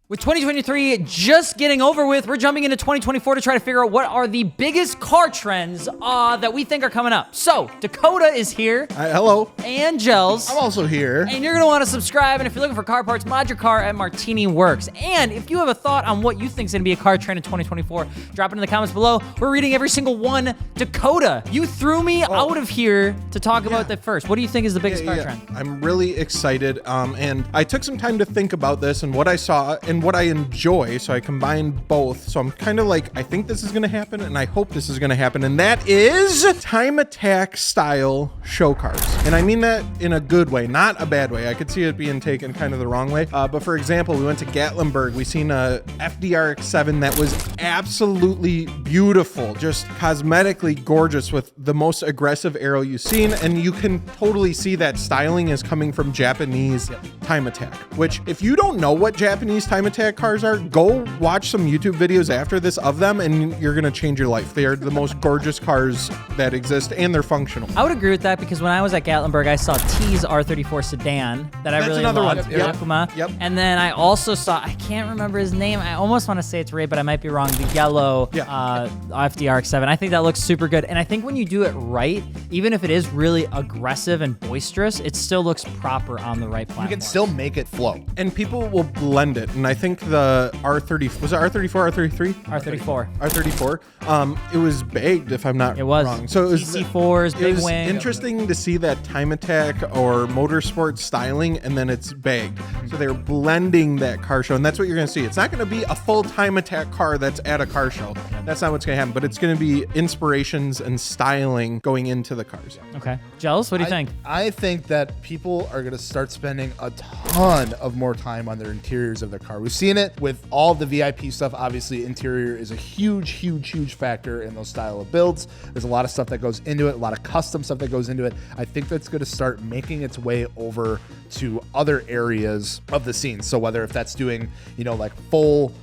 With 2023 just getting over with, we're jumping into 2024 to try to figure out what are the biggest car trends that we think are coming up. So, Dakota is here. Hello. And Gels. I'm also here. And you're going to want to subscribe. And if you're looking for car parts, mod your car at Martini Works. And if you have a thought on what you think is going to be a car trend in 2024, drop it in the comments below. We're reading every single one. Dakota, you threw me out of here to talk about that first. What do you think is the biggest car trend? I'm really excited. And I took some time to think about this and what I saw and what I enjoy, so I combined both. So I'm kind of like, I think this is going to happen, and I hope this is going to happen, and that is time attack style show cars. And I mean that in a good way, not a bad way. I could see it being taken kind of the wrong way. But for example, we went to Gatlinburg. We seen a FDRX7 that was absolutely beautiful, just cosmetically gorgeous with the most aggressive aero you've seen, and you can totally see that styling is coming from Japanese time attack, which if you don't know what Japanese time attack cars are, go watch some YouTube videos after this of them and you're gonna change your life. They are the most gorgeous cars that exist, and they're functional. I would agree with that, because when I was at Gatlinburg, I saw T's R34 sedan that I really another loved. one. Yep. Yakuma. Yep. And then I also saw, I can't remember his name. I almost want to say it's Ray, but I might be wrong. The yellow FDRX7. I think that looks super good. And I think when you do it right, even if it is really aggressive and boisterous, it still looks proper on the right platform. You can still make it flow. And people will blend it. And I think the R30, was it R34, R33? R34. R34. It was bagged, if I'm not wrong. So it was TC4s, big was wing. interesting to see that time attack or motorsport styling, and then it's bagged. So they're blending that car show, and that's what you're going to see. It's not going to be a full time attack car that's at a car show. That's not what's going to happen, but it's going to be inspirations and styling going into the cars. Okay. Jealous? What do you think? I think that people are going to start spending a ton of more time on their interiors of their car. We've seen it with all the VIP stuff. Obviously, interior is a huge factor in those style of builds. There's a lot of stuff that goes into it, a lot of custom stuff that goes into it. I think that's going to start making its way over to other areas of the scene. So whether if that's doing, like full,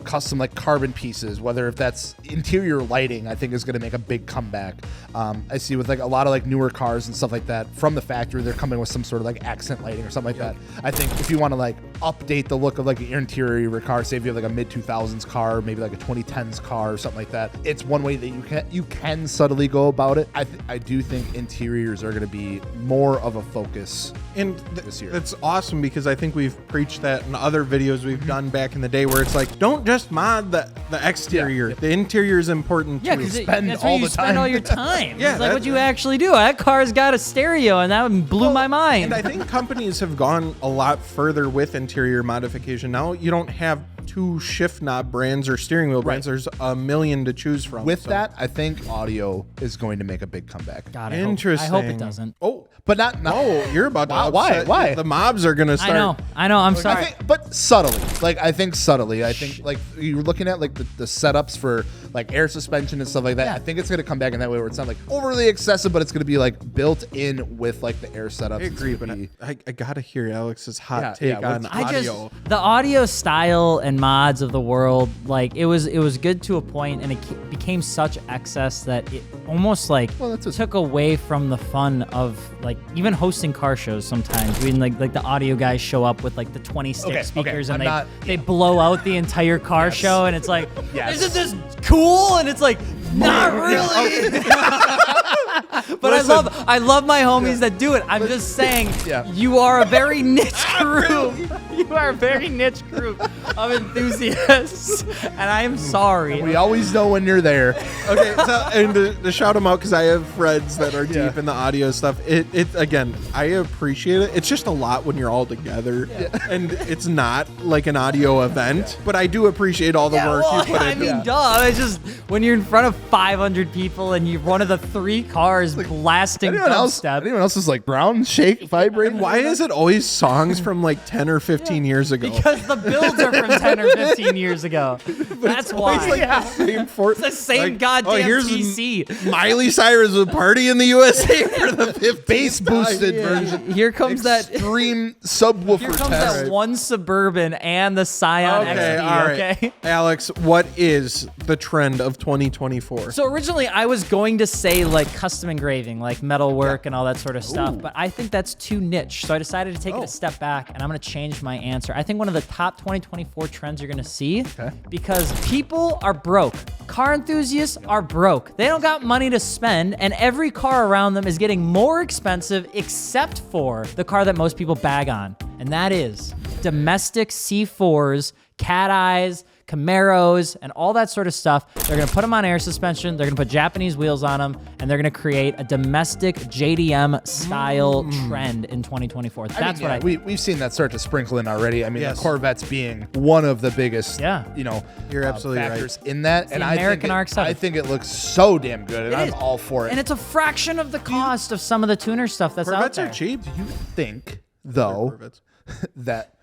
custom like carbon pieces, whether if that's interior lighting, I think is going to make a big comeback. I see with like a lot of like newer cars and stuff like that from the factory, they're coming with some sort of like accent lighting or something like that. I think if you want to like update the look of like your interior of your car, say if you have like a mid 2000s car, maybe like a 2010s car or something like that, it's one way that you can subtly go about it. I do think interiors are going to be more of a focus this year. That's awesome, because I think we've preached that in other videos we've done back in the day, where it's like, don't just mod the exterior. The interior is important too. Because that's where you spend all your time. Yeah, it's like what you actually do. That car's got a stereo, and that blew my mind. And I think companies have gone a lot further with interior modification. Now you don't have two shift knob brands or steering wheel brands. There's a million to choose from. With that, I think audio is going to make a big comeback. God, interesting. I hope it doesn't. But not. Oh, you're about to upset. Why? The mobs are gonna start. I know. I'm sorry. But subtly. I think like you're looking at like the setups for like air suspension and stuff like that. Yeah. I think it's gonna come back in that way where it's not like overly excessive, but it's gonna be like built in with like the air setups. I agree, but I gotta hear Alex's hot take on audio. The audio style and mods of the world, like it was good to a point, and it became such excess that it almost like took away from the fun of like even hosting car shows. Sometimes when like the audio guys show up with like the 20 stick speakers and they blow out the entire car show, and it's like, isn't this cool? And it's like, not really. But I love my homies that do it. I'm just saying, you are a very niche group. You are a very niche group of enthusiasts, and I am sorry. We always know when you're there. Okay, so, and to shout them out, because I have friends that are deep in the audio stuff. It again, I appreciate it. It's just a lot when you're all together, and it's not like an audio event. But I do appreciate all the work you put in. I mean, duh. It's just when you're in front of 500 people and you're one of the 3 cars blasting dubstep. Anyone else is like brown, shake, vibrate? Why is it always songs from like 10 or 15 years ago? Because the builds are from 10 or 15 years ago. That's why. It's the same goddamn TC. Miley Cyrus a party in the USA for the 15th bass boosted version. Here comes extreme subwoofer Here comes test. that one Suburban and the Scion XP. All right. Okay, Alex, what is the trend of 2024? So originally I was going to say like custom engraved engraving, like metal work and all that sort of stuff. But I think that's too niche. So I decided to take it a step back, and I'm going to change my answer. I think one of the top 2024 trends you're going to see, because people are broke. Car enthusiasts are broke. They don't got money to spend, and every car around them is getting more expensive except for the car that most people bag on, and that is domestic C4s, cat eyes, Camaros, and all that sort of stuff. They're gonna put them on air suspension, they're gonna put Japanese wheels on them, and they're gonna create a domestic JDM style trend in 2024. That's what I think. We've seen that start to sprinkle in already. I mean, the Corvettes being one of the biggest, you're absolutely factors in that. It's and the American RX-7. I think it looks so damn good, and I'm all for it. And it's a fraction of the cost of some of the tuner stuff that's Corvettes out there. are cheap. Do you think, though, that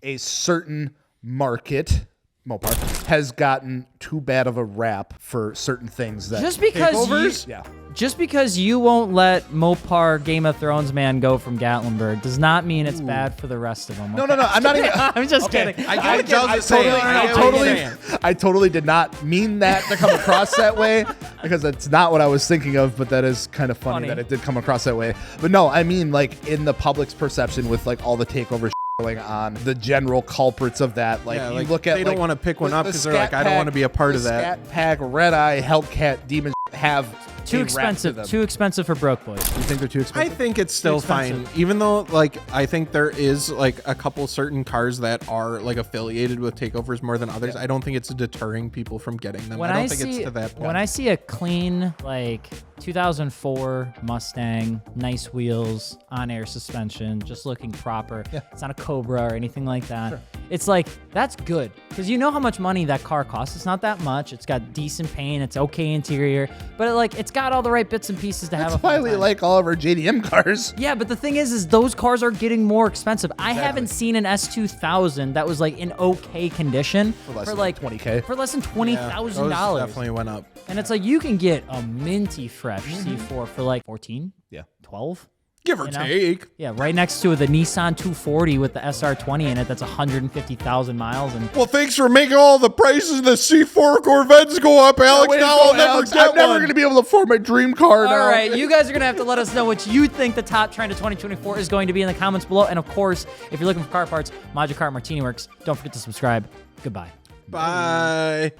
a certain market, Mopar, has gotten too bad of a rap for certain things that just because you won't let Mopar Game of Thrones man go from Gatlinburg does not mean it's bad for the rest of them. No, I'm not even. I'm just kidding. I totally did not mean that to come across that way, because that's not what I was thinking of. But that is kind of funny that it did come across that way. But no, I mean, like, in the public's perception with like all the takeover going on, the general culprits of that, like, you look at, they don't want to pick one up because they're like, I don't want to be a part of that. Scat Pack, Red Eye, Hellcat, Demon have too expensive for broke boys. You think they're too expensive? I think it's still fine, even though, like, I think there is like a couple certain cars that are like affiliated with takeovers more than others. I don't think it's deterring people from getting them. I don't think it's to that point. When I see a clean, like, 2004 Mustang, nice wheels, on-air suspension, just looking proper. It's not a Cobra or anything like that. It's like, that's good, because you know how much money that car costs. It's not that much. It's got decent paint. It's okay interior, but it's got all the right bits and pieces to have a fun That's why we time. like all of our JDM cars. Yeah, but the thing is those cars are getting more expensive. I haven't seen an S2000 that was like in okay condition for less than $20K. For less than $20,000. Definitely went up. And it's like, you can get a minty fresh C4 for like 14, 12. Give or take. Yeah, right next to the Nissan 240 with the SR20 in it that's 150,000 miles. And well, thanks for making all the prices of the C4 Corvettes go up, Alex. Now I'll never get one. I'm never going to be able to afford my dream car now. All right, you guys are going to have to let us know what you think the top trend of 2024 is going to be in the comments below. And of course, if you're looking for car parts, Mod Your Car Martini Works. Don't forget to subscribe. Goodbye. Bye.